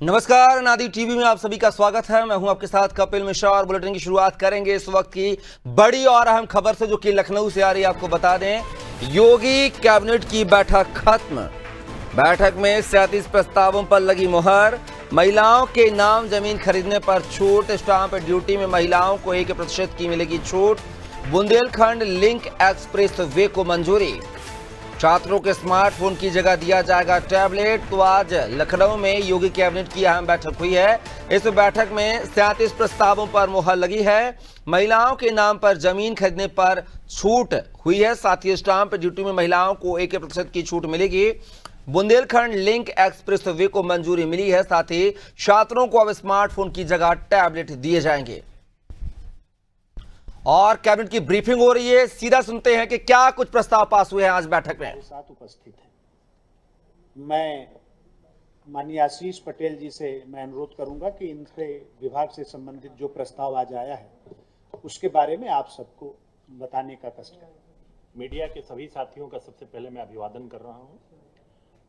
नमस्कार, नादी टीवी में आप सभी का स्वागत है। मैं हूं आपके साथ कपिल मिश्रा और बुलेटिन की शुरुआत करेंगे इस वक्त की बड़ी और अहम खबर से, जो कि लखनऊ से आ रही है। आपको बता दें, योगी कैबिनेट की बैठक खत्म। बैठक में 37 प्रस्तावों पर लगी मुहर। महिलाओं के नाम जमीन खरीदने पर छूट, स्टाम्प ड्यूटी में महिलाओं को 1% की मिलेगी छूट, बुंदेलखंड लिंक एक्सप्रेस वे को मंजूरी, छात्रों के स्मार्टफोन की जगह दिया जाएगा टैबलेट। तो आज लखनऊ में योगी कैबिनेट की अहम बैठक हुई है। इस बैठक में 37 प्रस्तावों पर मुहर लगी है। महिलाओं के नाम पर जमीन खरीदने पर छूट हुई है, साथ ही स्टाम्प ड्यूटी में महिलाओं को 1% की छूट मिलेगी। बुंदेलखंड लिंक एक्सप्रेस वे को मंजूरी मिली है, साथ ही छात्रों को अब स्मार्टफोन की जगह टैबलेट दिए जाएंगे। और कैबिनेट की ब्रीफिंग हो रही है, सीधा सुनते हैं कि क्या कुछ प्रस्ताव पास हुए हैं आज बैठक में। साथ उपस्थित है। मैं माननीय आशीष पटेल जी से मैं अनुरोध करूंगा कि इनसे विभाग से संबंधित जो प्रस्ताव आज आया है उसके बारे में आप सबको बताने का कष्ट करें। मीडिया के सभी साथियों का सबसे पहले मैं अभिवादन कर रहा हूं।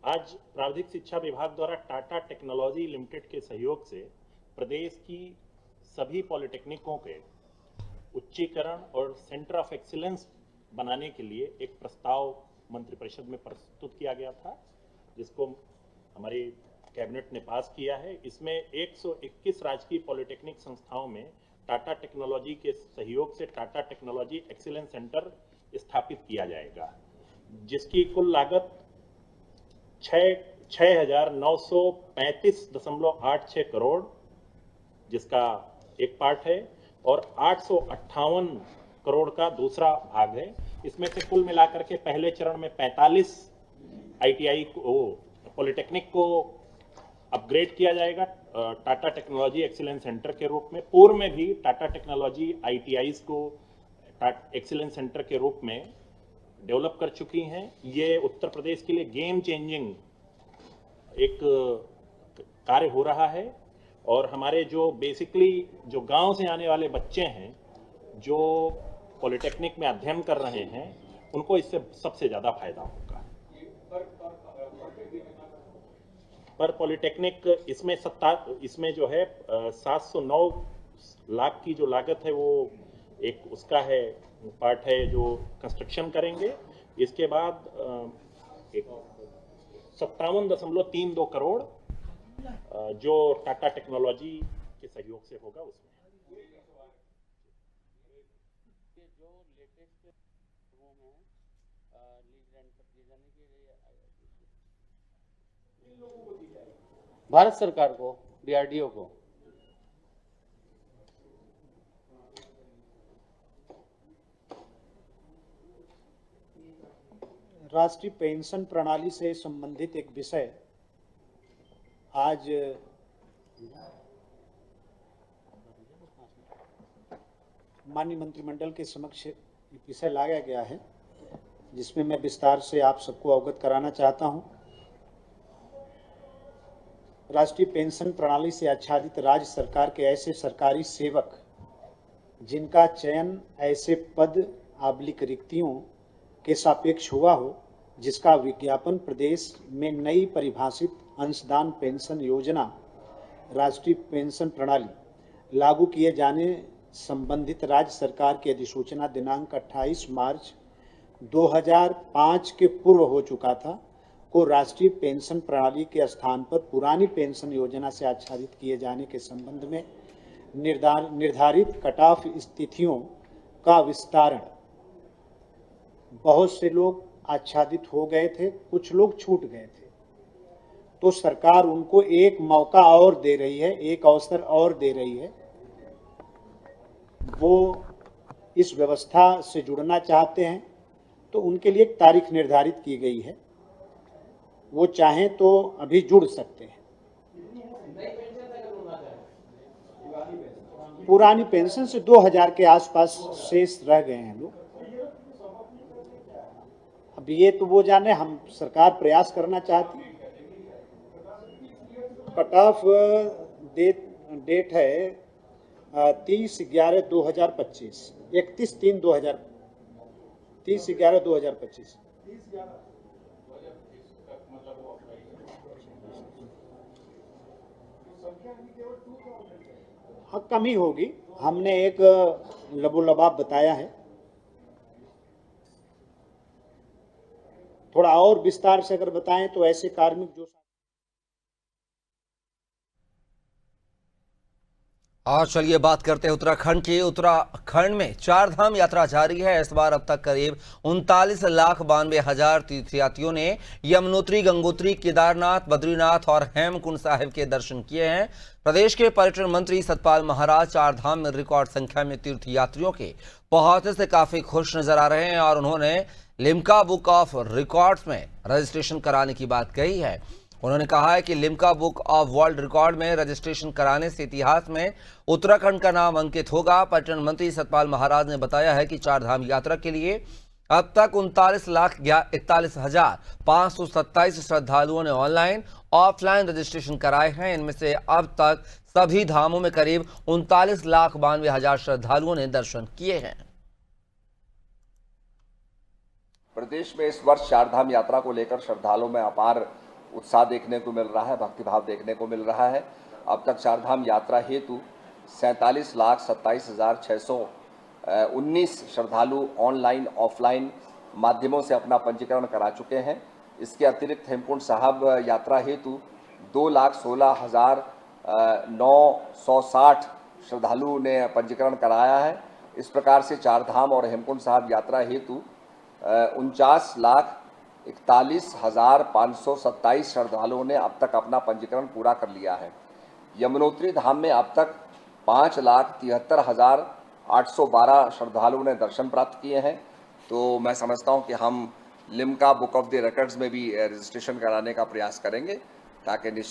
आज प्राविधिक शिक्षा विभाग द्वारा टाटा टेक्नोलॉजी लिमिटेड के सहयोग से प्रदेश की सभी पॉलिटेक्निकों के उच्चीकरण और सेंटर ऑफ एक्सीलेंस बनाने के लिए एक प्रस्ताव मंत्रिपरिषद में प्रस्तुत किया गया था, जिसको हमारी कैबिनेट ने पास किया है। इसमें 121 राजकीय पॉलिटेक्निक संस्थाओं में टाटा टेक्नोलॉजी के सहयोग से टाटा टेक्नोलॉजी एक्सीलेंस सेंटर स्थापित किया जाएगा, जिसकी कुल लागत 6,935.86 करोड़ जिसका एक पार्ट है और 858 करोड़ का दूसरा भाग है। इसमें से कुल मिलाकर के पहले चरण में 45 आईटीआई को पॉलिटेक्निक को अपग्रेड किया जाएगा टाटा टेक्नोलॉजी एक्सीलेंस सेंटर के रूप में। पूर्व में भी टाटा टेक्नोलॉजी आईटीआईज को एक्सीलेंस सेंटर के रूप में डेवलप कर चुकी हैं। ये उत्तर प्रदेश के लिए गेम चेंजिंग एक कार्य हो रहा है और हमारे जो बेसिकली जो गांव से आने वाले बच्चे हैं जो पॉलिटेक्निक में अध्ययन कर रहे हैं, उनको इससे सबसे ज़्यादा फायदा होगा। पर पॉलिटेक्निक इसमें जो है 709 लाख की जो लागत है वो एक उसका है पार्ट है जो कंस्ट्रक्शन करेंगे। इसके बाद 57.32 करोड़ जो टाटा टेक्नोलॉजी के सहयोग से होगा उसमें। जो लेटेस्ट रूम है लीज रेंट पर दिए जाने के लिए भारत सरकार को, डीआरडीओ को। राष्ट्रीय पेंशन प्रणाली से संबंधित एक विषय आज माननीय मंत्रिमंडल के समक्ष विषय लाया गया है, जिसमें मैं विस्तार से आप सबको अवगत कराना चाहता हूं। राष्ट्रीय पेंशन प्रणाली से आच्छादित राज्य सरकार के ऐसे सरकारी सेवक जिनका चयन ऐसे पद आबलिक रिक्तियों के सापेक्ष हुआ हो, जिसका विज्ञापन प्रदेश में नई परिभाषित अंशदान पेंशन योजना राष्ट्रीय पेंशन प्रणाली लागू किए जाने संबंधित राज्य सरकार की अधिसूचना दिनांक 28 मार्च 2005 के पूर्व हो चुका था, को राष्ट्रीय पेंशन प्रणाली के स्थान पर पुरानी पेंशन योजना से आच्छादित किए जाने के संबंध में निर्धारित कट ऑफ स्थितियों का विस्तारण। बहुत से लोग आच्छादित हो गए थे, कुछ लोग छूट गए थे, तो सरकार उनको एक मौका और दे रही है, एक अवसर और दे रही है। वो इस व्यवस्था से जुड़ना चाहते हैं तो उनके लिए एक तारीख निर्धारित की गई है, वो चाहें तो अभी जुड़ सकते हैं। पुरानी पेंशन से 2000 के आसपास शेष रह गए हैं लोग। अब ये तो वो जाने, हम सरकार प्रयास करना चाहती है। कट ऑफ डेट है 30/11/2025, 30/11/2025। हाँ, कम ही होगी। हमने एक लबोलबाब बताया है, थोड़ा और विस्तार से अगर बताएं तो ऐसे कार्मिक जो और चलिए बात करते हैं उत्तराखंड की। उत्तराखंड में चार धाम यात्रा जारी है। इस बार अब तक करीब 39,92,000 तीर्थयात्रियों ने यमुनोत्री, गंगोत्री, केदारनाथ, बद्रीनाथ और हेमकुंड साहिब के दर्शन किए हैं। प्रदेश के पर्यटन मंत्री सतपाल महाराज चार धाम में रिकॉर्ड संख्या में तीर्थयात्रियों के पहुंचने से काफी खुश नजर आ रहे हैं और उन्होंने लिम्का बुक ऑफ रिकॉर्ड्स में रजिस्ट्रेशन कराने की बात कही है। उन्होंने कहा है कि Limca book of world record में रजिस्ट्रेशन कराने से इतिहास में उत्तराखंड का नाम अंकित होगा। पर्यटन मंत्री सतपाल महाराज ने बताया है कि चार धाम यात्रा के लिए अब तक 39,41,527 श्रद्धालुओं ने ऑनलाइन ऑफलाइन रजिस्ट्रेशन कराए हैं। इनमें से अब तक सभी धामों में करीब 39,92,000 श्रद्धालुओं ने दर्शन किए हैं। प्रदेश में इस वर्ष चारधाम यात्रा को लेकर श्रद्धालुओं में अपार उत्साह देखने को मिल रहा है, भक्तिभाव देखने को मिल रहा है। अब तक चारधाम यात्रा हेतु 47,27,619 श्रद्धालु ऑनलाइन ऑफलाइन माध्यमों से अपना पंजीकरण करा चुके हैं। इसके अतिरिक्त हेमकुंड साहब यात्रा हेतु 2,16,960 श्रद्धालुओं ने पंजीकरण कराया है। इस प्रकार से चारधाम और हेमकुंड साहब यात्रा हेतु 49,41,527 श्रद्धालुओं ने अब तक अपना पंजीकरण पूरा कर लिया है। यमुनोत्री धाम में अब तक 5,73,812 श्रद्धालुओं ने दर्शन प्राप्त किए हैं। तो मैं समझता हूं कि हम Limca book of the records में भी रजिस्ट्रेशन कराने का प्रयास करेंगे ताकि निश्चित